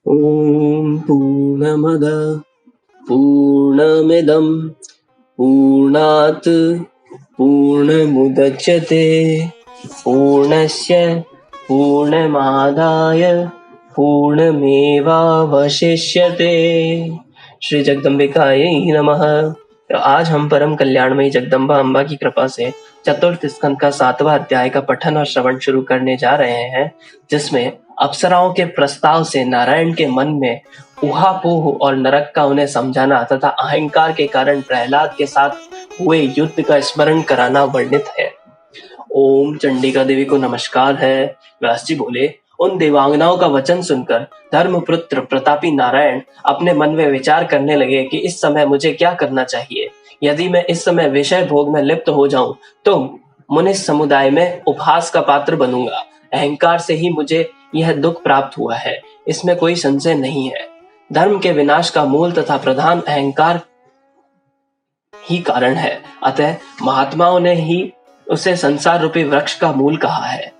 ॐ पूर्णमद पूर्णमिदं पूर्णात् पूर्णमुदच्यते पूर्णस्य पूर्णमादाय पूर्णमेवावशिष्यते। श्री जगदम्बिकायै नमः। तो आज हम परम कल्याणमयी जगदम्बा अम्बा की कृपा से चतुर्थ स्कंद का 7वां अध्याय का पठन और श्रवण शुरू करने जा रहे हैं, जिसमें अप्सराओं के प्रस्ताव से नारायण के मन में ऊहापोह और नरक का उन्हें समझाना तथा अहंकार के कारण प्रहलाद के साथ हुए युद्ध का स्मरण कराना वर्णित है। ओम चंडिका देवी को नमस्कार है। व्यास जी बोले, उन देवांगनाओं का वचन सुनकर धर्मपुत्र प्रतापी नारायण अपने मन में विचार करने लगे कि इस समय मुझे क्या करना चाहिए। यदि मैं इस समय विषय भोग में लिप्त हो जाऊं तो मुनि समुदाय में उपहास का पात्र बनूंगा। अहंकार से ही मुझे यह दुख प्राप्त हुआ है, इसमें कोई संशय नहीं है। धर्म के विनाश का मूल तथा प्रधान अहंकार ही कारण है, अतः महात्माओं ने ही उसे संसार रूपी वृक्ष का मूल कहा है।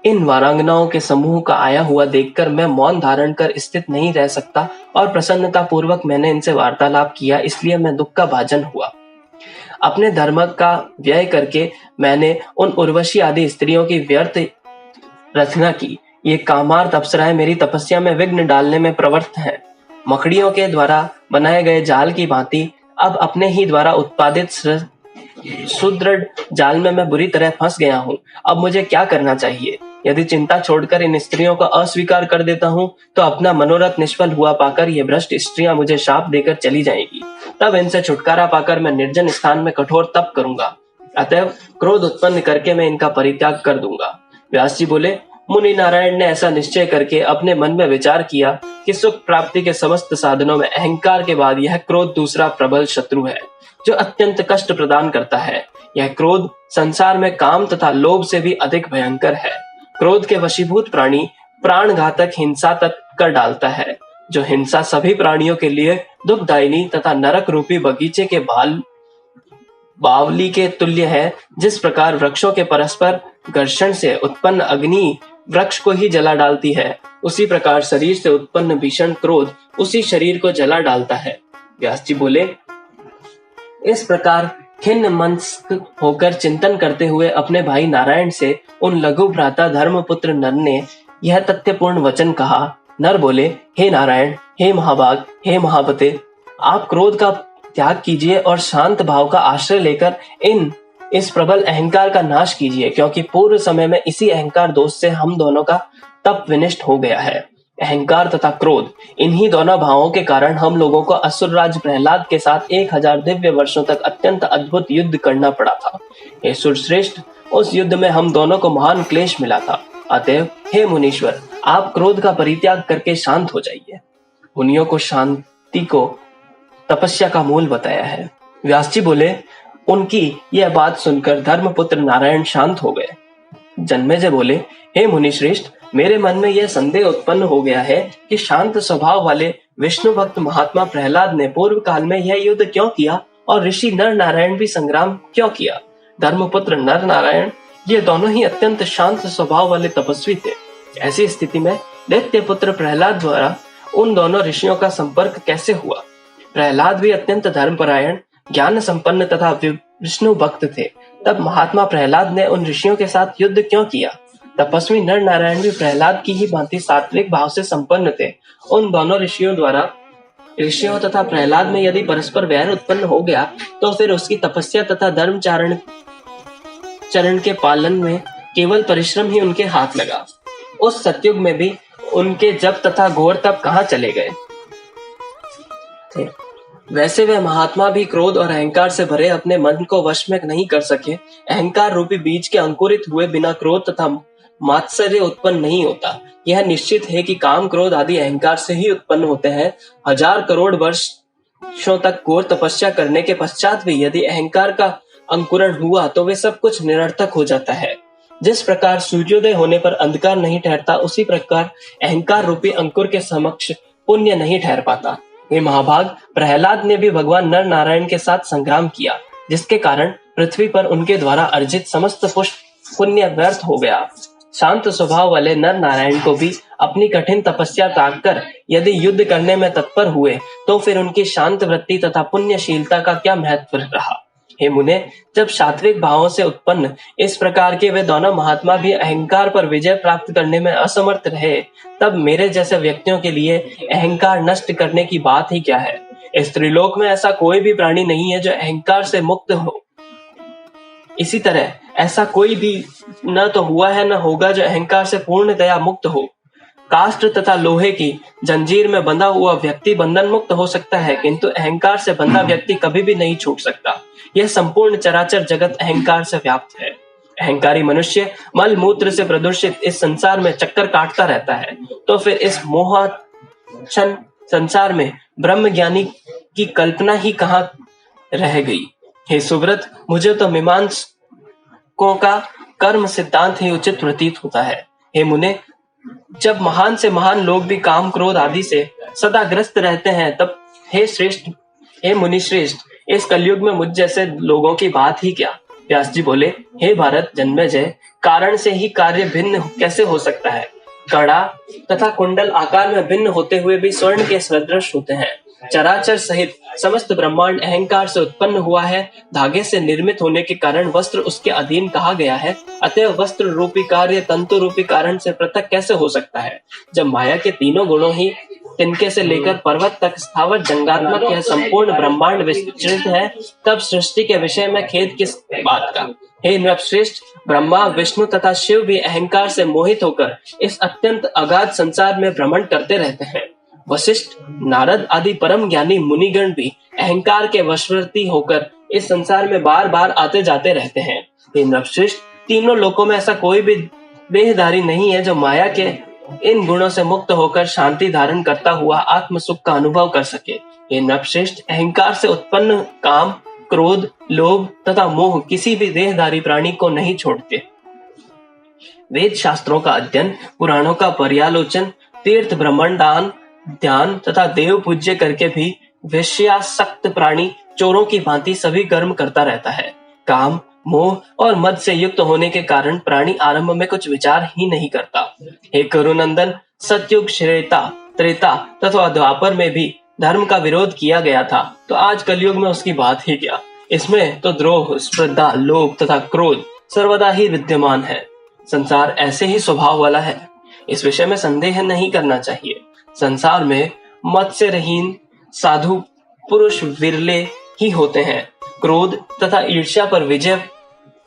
इन वारांगनाओं के समूह का आया हुआ देखकर मैं मौन धारण कर स्थित नहीं रह सकता और प्रसन्नता पूर्वक मैंने इनसे वार्तालाप किया, इसलिए मैं दुख का भाजन हुआ। अपने धर्म का व्यय करके मैंने उन उर्वशी आदि स्त्रियों की व्यर्थ रचना की। ये कामार्थ अप्सराएं मेरी तपस्या में विघ्न डालने में प्रवृत्त हैं। मकड़ियों के द्वारा बनाए गए जाल की भांति अब अपने ही द्वारा उत्पादित सुदृढ़ जाल में मैं बुरी तरह फंस गया हूँ। अब मुझे क्या करना चाहिए? यदि चिंता छोड़कर इन स्त्रियों का अस्वीकार कर देता हूँ तो अपना मनोरथ निष्फल हुआ पाकर ये भ्रष्ट स्त्रियां मुझे शाप देकर चली जाएंगी। तब इनसे छुटकारा पाकर मैं निर्जन स्थान में कठोर तप करूंगा। अतएव क्रोध उत्पन्न करके मैं इनका परित्याग कर दूंगा। व्यास जी बोले, मुनि नारायण ने ऐसा निश्चय करके अपने मन में विचार किया कि सुख प्राप्ति के समस्त साधनों में अहंकार के बाद यह क्रोध दूसरा प्रबल शत्रु है, जो अत्यंत कष्ट प्रदान करता है। यह क्रोध संसार में काम तथा लोभ से भी अधिक भयंकर है। क्रोध के वशीभूत प्राणी प्राण घातक हिंसा तक कर डालता है, जो हिंसा सभी प्राणियों के लिए दुखदायिनी तथा नरक रूपी बगीचे के बावली के तुल्य है। जिस प्रकार वृक्षों के परस्पर घर्षण से उत्पन्न अग्नि वृक्ष को ही जला डालती है, उसी प्रकार शरीर से उत्पन्न भीषण क्रोध उसी शरीर को जला डालता है। व्यास जी बोले, इस प्रकार खिन्न मनस्क होकर चिंतन करते हुए अपने भाई नारायण से उन लघु भ्राता धर्मपुत्र नर ने यह तथ्यपूर्ण वचन कहा। नर बोले, हे नारायण, हे महाभाग, हे महापते, आप क्रोध का त्याग कीजिए और शांत भाव का आश्रय लेकर इस प्रबल अहंकार का नाश कीजिए, क्योंकि पूर्व समय में इसी अहंकार दोष से हम दोनों का तप विनिष्ट हो गया है। अहंकार तथा क्रोध, इन्हीं दोनों भावों के कारण हम लोगों को असुरराज प्रहलाद के साथ 1000 दिव्य वर्षों तक अत्यंत अद्भुत युद्ध करना पड़ा था। हे सुरश्रेष्ठ, उस युद्ध में हम दोनों को महान क्लेश मिला था। अतएव हे मुनीश्वर, आप क्रोध का परित्याग करके शांत हो जाइए। मुनियों को शांति को तपस्या का मूल बताया है। व्यास जी बोले, उनकी यह बात सुनकर धर्मपुत्र नारायण शांत हो गए। जन्मेजय बोले, हे मुनि श्रेष्ठ, मेरे मन में यह संदेह उत्पन्न हो गया है कि शांत स्वभाव वाले विष्णु भक्त महात्मा प्रहलाद ने पूर्व काल में यह युद्ध क्यों किया और ऋषि नर नारायण भी संग्राम क्यों किया। धर्मपुत्र नर नारायण ये दोनों ही अत्यंत शांत स्वभाव वाले तपस्वी थे। ऐसी स्थिति में दैत्य पुत्र प्रहलाद द्वारा उन दोनों ऋषियों का संपर्क कैसे हुआ? प्रहलाद भी अत्यंत धर्मपरायण, ज्ञान संपन्न तथा विष्णु भक्त थे। तब महात्मा प्रहलाद ने उन ऋषियों के साथ युद्ध क्यों किया? तपस्वी नर नारायण भी प्रहलाद की ही भांति सात्विक भाव से संपन्न थे। उन दोनों ऋषियों तथा प्रहलाद में यदि परस्पर वैर उत्पन्न हो गया तो फिर उसकी तपस्या तथा धर्म चरण के पालन में केवल परिश्रम ही उनके हाथ लगा। उस सतयुग में भी उनके जप तथा घोर तप कहाँ चले गए थे? वैसे वह महात्मा भी क्रोध और अहंकार से भरे अपने मन को वश में नहीं कर सके। अहंकार रूपी बीज के अंकुरित हुए बिना क्रोध तथा मात्सर्य उत्पन्न नहीं होता। यह निश्चित है कि काम क्रोध आदि अहंकार से ही उत्पन्न होते हैं। 1000 करोड़ वर्षों तक घोर तपस्या करने के पश्चात भी यदि अहंकार का अंकुरण हुआ तो वे सब कुछ निरर्थक हो जाता है। जिस प्रकार सूर्योदय होने पर अंधकार नहीं ठहरता, उसी प्रकार अहंकार रूपी अंकुर के समक्ष पुण्य नहीं ठहर पाता। ये महाभाग, प्रहलाद ने भी भगवान नर नारायण के साथ संग्राम किया, जिसके कारण पृथ्वी पर उनके द्वारा अर्जित समस्त पुण्य व्यर्थ हो गया। शांत स्वभाव वाले नर नारायण को भी अपनी कठिन तपस्या त्याग कर यदि युद्ध करने में तत्पर हुए तो फिर उनकी शांत वृत्ति तथा पुण्यशीलता का क्या महत्व रहा। हे मुने, जब सात्विक भावों से उत्पन्न इस प्रकार के वे दोनों महात्मा भी अहंकार पर विजय प्राप्त करने में असमर्थ रहे, तब मेरे जैसे व्यक्तियों के लिए अहंकार नष्ट करने की बात ही क्या है। इस त्रिलोक में ऐसा कोई भी प्राणी नहीं है जो अहंकार से मुक्त हो। इसी तरह ऐसा कोई भी न तो हुआ है न होगा जो अहंकार से पूर्णतया मुक्त हो। काष्ठ तथा लोहे की जंजीर में बंधा हुआ व्यक्ति बंधन मुक्त हो सकता है, किंतु अहंकार से बंधा व्यक्ति कभी भी नहीं छूट सकता। यह संपूर्ण चराचर जगत अहंकार से व्याप्त है। अहंकारी मनुष्य मल मूत्र से प्रदूषित इस संसार में चक्कर काटता रहता है, तो फिर इस मोहाच्छन्न संसार में ब्रह्म ज्ञानी की कल्पना ही कहाँ रह गई। हे सुव्रत, मुझे तो मीमांसकों का कर्म सिद्धांत ही उचित प्रतीत होता है। हे मुने, जब महान से महान लोग भी काम क्रोध आदि से सदा ग्रस्त रहते हैं, तब हे मुनि श्रेष्ठ, इस कलयुग में मुझ जैसे लोगों की बात ही क्या। व्यास जी बोले, हे भारत जन्मेजय, कारण से ही कार्य भिन्न कैसे हो सकता है। कड़ा तथा कुंडल आकार में भिन्न होते हुए भी स्वर्ण के सदृश होते हैं। चराचर सहित समस्त ब्रह्मांड अहंकार से उत्पन्न हुआ है। धागे से निर्मित होने के कारण वस्त्र उसके अधीन कहा गया है। अतः वस्त्र रूपी कार्य तंतु रूपी कारण से पृथक कैसे हो सकता है। जब माया के तीनों गुणों ही तिनके से लेकर पर्वत तक स्थावर जंगात्मक यह संपूर्ण ब्रह्मांड विस्तृत है, तब सृष्टि के विषय में खेद किस बात का। हे नृपश्रेष्ठ, ब्रह्मा विष्णु तथा शिव भी अहंकार से मोहित होकर इस अत्यंत अगाध संसार में भ्रमण करते रहते हैं। वशिष्ठ, नारद आदि परम ज्ञानी मुनिगण भी अहंकार के वशवर्ती होकर इस संसार में बार बार आते जाते रहते हैं। हे नृपश्रेष्ठ, तीनों लोकों में ऐसा कोई भी देहधारी नहीं है जो माया के इन गुणों से मुक्त होकर शांति धारण करता हुआ आत्म सुख का अनुभव कर सके। हे नृपश्रेष्ठ, अहंकार से उत्पन्न काम, क्रोध, लोभ तथा मोह किसी भी देहधारी प्राणी को नहीं छोड़ते। वेद शास्त्रों का अध्ययन, पुराणों का पर्यालोचन, तीर्थ भ्रमण, दान ध्यान तथा देव पूज्य करके भी विषयासक्त प्राणी चोरों की भांति सभी कर्म करता रहता है। काम, मोह और मद से युक्त होने के कारण प्राणी आरंभ में कुछ विचार ही नहीं करता। हे कुरुनंदन, सतयुग, त्रेता तथा द्वापर में भी धर्म का विरोध किया गया था, तो आज कलयुग में उसकी बात ही क्या। इसमें तो द्रोह, स्पर्धा, लोभ तथा क्रोध सर्वदा ही विद्यमान है। संसार ऐसे ही स्वभाव वाला है, इस विषय में संदेह नहीं करना चाहिए। संसार में मत से रहीन साधु पुरुष विरले ही होते हैं। क्रोध तथा ईर्ष्या पर विजय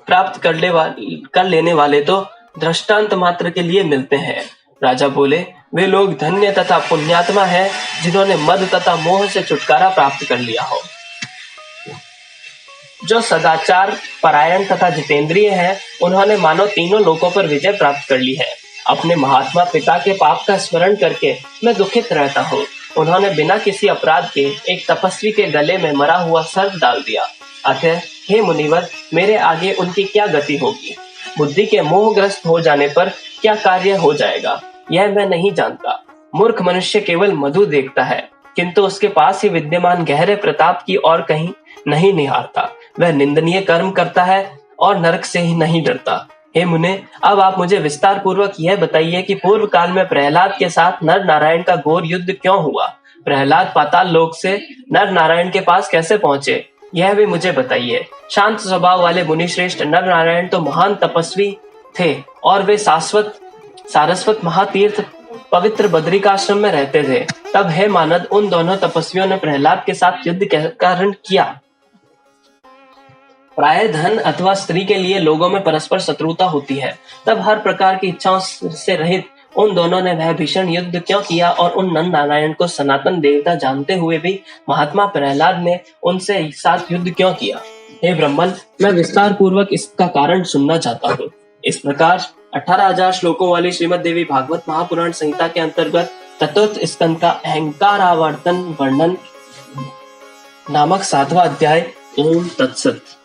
प्राप्त कर लेने वाले तो दृष्टांत मात्र के लिए मिलते हैं। राजा बोले, वे लोग धन्य तथा पुण्यात्मा हैं जिन्होंने मद तथा मोह से छुटकारा प्राप्त कर लिया हो। जो सदाचार परायण तथा जितेंद्रिय हैं, उन्होंने मानो तीनों लोकों पर विजय प्राप्त कर ली है। अपने महात्मा पिता के पाप का स्मरण करके मैं दुखित रहता हूँ। उन्होंने बिना किसी अपराध के एक तपस्वी के गले में मरा हुआ सर्प डाल दिया। अतः हे मुनिवर, मेरे आगे उनकी क्या गति होगी। बुद्धि के मोहग्रस्त हो जाने पर क्या कार्य हो जाएगा, यह मैं नहीं जानता। मूर्ख मनुष्य केवल मधु देखता है, किंतु उसके पास ही विद्यमान गहरे प्रताप की और कहीं नहीं निहारता। वह निंदनीय कर्म करता है और नरक से ही नहीं डरता। हे मुने, अब आप मुझे विस्तार पूर्वक यह बताइए कि पूर्व काल में प्रहलाद के साथ नर नारायण का घोर युद्ध क्यों हुआ। प्रहलाद पाताल लोक से नर नारायण के पास कैसे पहुंचे, यह भी मुझे बताइए। शांत स्वभाव वाले मुनि श्रेष्ठ नर नारायण तो महान तपस्वी थे और वे सारस्वत महातीर्थ पवित्र बद्रिकाश्रम में रहते थे। तब हे मानद, उन दोनों तपस्वियों ने प्रहलाद के साथ युद्ध के कारण किया। प्राय धन अथवा स्त्री के लिए लोगों में परस्पर शत्रुता होती है, तब हर प्रकार की इच्छाओं से रहित उन दोनों ने वह भीषण युद्ध क्यों किया और उन नर नारायण को सनातन देवता जानते हुए भी महात्मा प्रहलाद ने उनसे साथ युद्ध क्यों किया। हे ब्रह्मन, मैं विस्तार पूर्वक इसका कारण सुनना चाहता हूँ। इस प्रकार 18,000 श्लोकों वाली श्रीमद् देवी भागवत महापुराण संहिता के अंतर्गत चतुर्थ स्कंद का अहंकार आवर्तन वर्णन नामक 7वां अध्याय। ओम तत्सत।